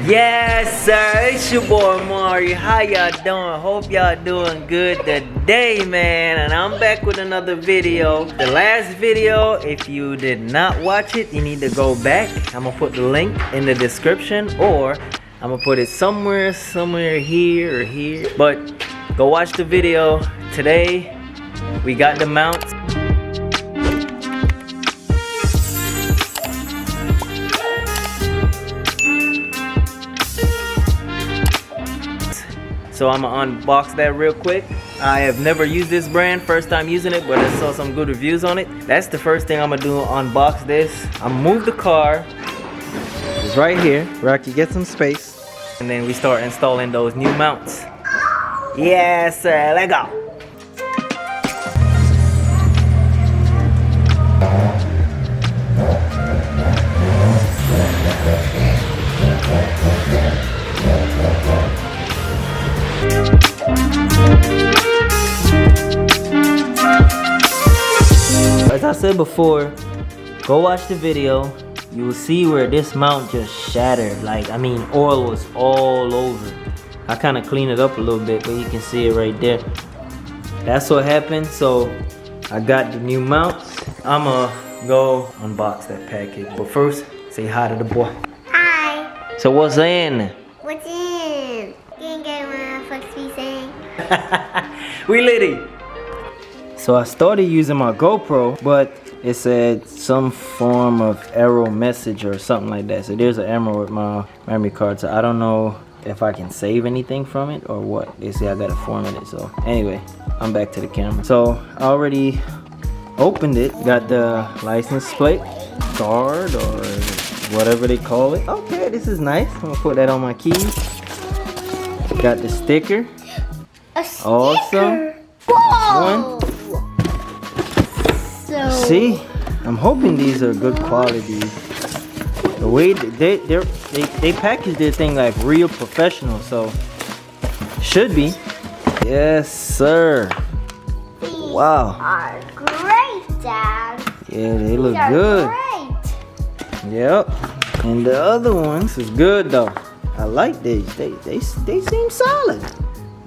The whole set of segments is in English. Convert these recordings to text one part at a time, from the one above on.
Yes, sir. It's your boy Mari. How y'all doing? Hope y'all doing good today, man. And I'm back with another video. The last video, if you did not watch it, you need to go back. I'm gonna put the link in the description, or I'm gonna put it somewhere here or here. But go watch the video. Today, we got the mounts. So I'm gonna unbox that real quick. I have never used this brand, first time using it, but I saw some good reviews on it. That's the first thing I'm gonna do, unbox this. I'm gonna move the car. It's right here, where I can get some space. And then we start installing those new mounts. Yes, sir, let's go. As I said before, go watch the video. You will see where this mount just shattered. Like, I mean, oil was all over. I kind of cleaned it up a little bit, but you can see it right there. That's what happened. So I got the new mounts. I'ma go unbox that package. But first, say hi to the boy. Hi. So what's in? What's in? You didn't get one Fox be saying. We litty. So I started using my GoPro, but it said some form of error message or something like that. So there's an error with my memory card. So I don't know if I can save anything from it or what. They say I gotta format it. So anyway, I'm back to the camera. So I already opened it. Got the license plate card or whatever they call it. Okay, this is nice. I'm gonna put that on my keys. Got the sticker. A sticker? Awesome. Whoa. One. See, I'm hoping these are good quality. The way they package their thing like real professional, so should be. Yes, sir. These Wow. are great, Dad. Yeah, they look These are good. Great. Yep. And the other ones is good though. I like these. They seem solid.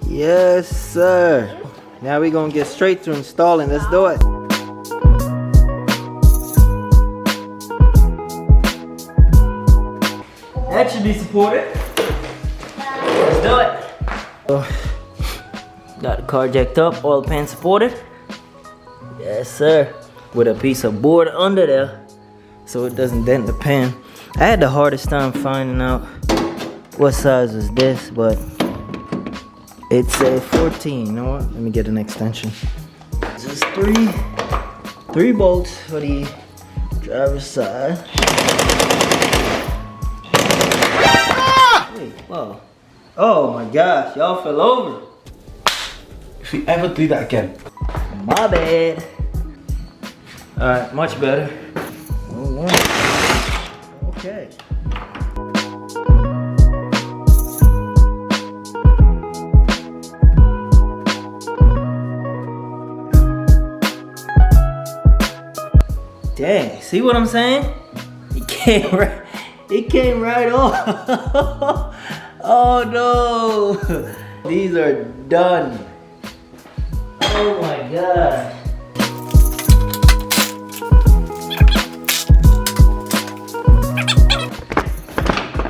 Yes, sir. Now we're gonna get straight to installing. Let's do it. That should be supported. Let's do it. So, got the car jacked up, oil pan supported. Yes, sir. With a piece of board under there so it doesn't dent the pan. I had the hardest time finding out what size was this, but it's a 14. You know what? Let me get an extension. Just three bolts for the driver's side. Wait, whoa. Oh my gosh, y'all fell over. If you ever do that again. My bad. Alright, much better. Okay. Dang, see what I'm saying? It came right off. Oh no. These are done. Oh my god.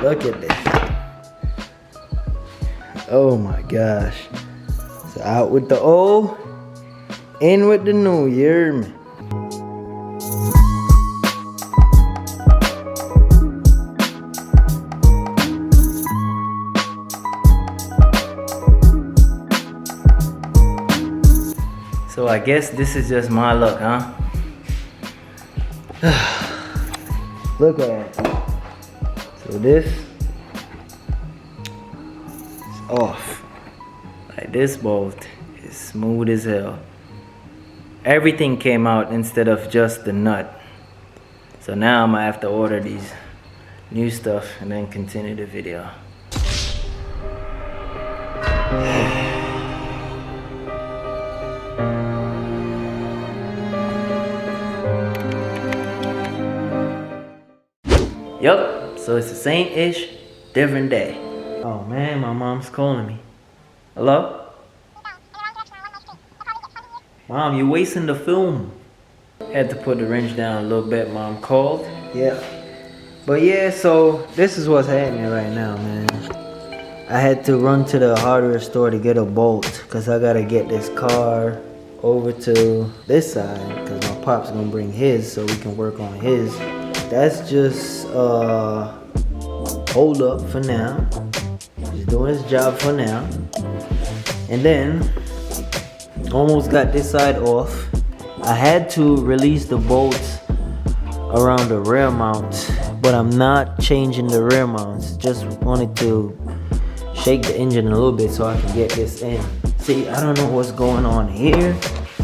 Look at this. Oh my gosh. So out with the old, in with the new, you hear me? So I guess this is just my luck, huh? Look at it. So this is off. Like this bolt is smooth as hell. Everything came out instead of just the nut. So now I'm gonna have to order these new stuff and then continue the video. Yup, so it's the same ish different day. Oh man, my mom's calling me. Hello? Mom, you're wasting the film. Had to put the wrench down a little bit, Mom called. Yeah. But yeah, so this is what's happening right now, man. I had to run to the hardware store to get a bolt because I gotta get this car over to this side because my pop's gonna bring his so we can work on his. That's just hold up for now. He's doing his job for now. And then almost got this side off. I had to release the bolts around the rear mounts, but I'm not changing the rear mounts. Just wanted to shake the engine a little bit so I can get this in. See, I don't know what's going on here.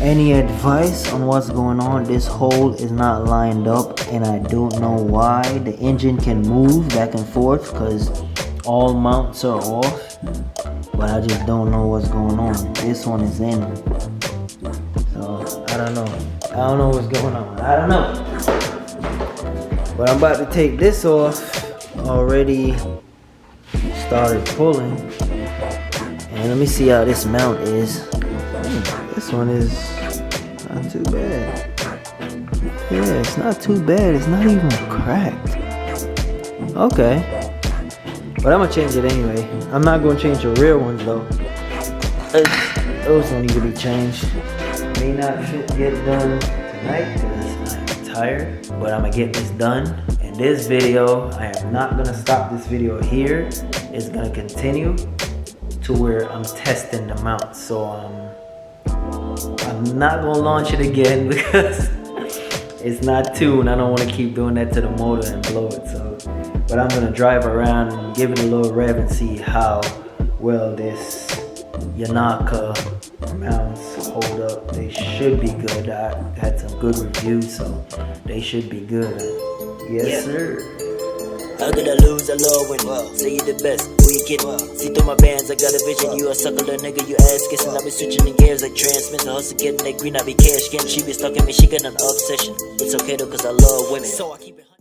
Any advice on what's going on? This hole is not lined up and I don't know why. The engine can move back and forth because all mounts are off, but I just don't know what's going on. This one is in, so I don't know. I don't know what's going on. I don't know. But I'm about to take this off. Already started pulling. And let me see how this mount is. This one is not too bad. Yeah, it's not too bad. It's not even cracked. Okay. But I'm gonna change it anyway. I'm not gonna change the rear ones though. Those don't need to be changed. May not get done tonight because I'm tired. But I'm gonna get this done. In this video, I am not gonna stop this video here. It's gonna continue to where I'm testing the mount. So I'm not gonna launch it again because it's not tuned. I don't want to keep doing that to the motor and blow it. So, but I'm gonna drive around and give it a little rev and see how well this Yonaka mounts hold up. They should be good. I had some good reviews, so they should be good. Yes, sir. How could I lose? I love when say you the best. Weekend. See through my bands, I got a vision. You a sucker, little nigga, you ass kissing. I be switching the gears like transmission. Hustle getting that green, I be cash getting. She be stalking me, she got an obsession. It's okay though, cause I love women. So I keep it.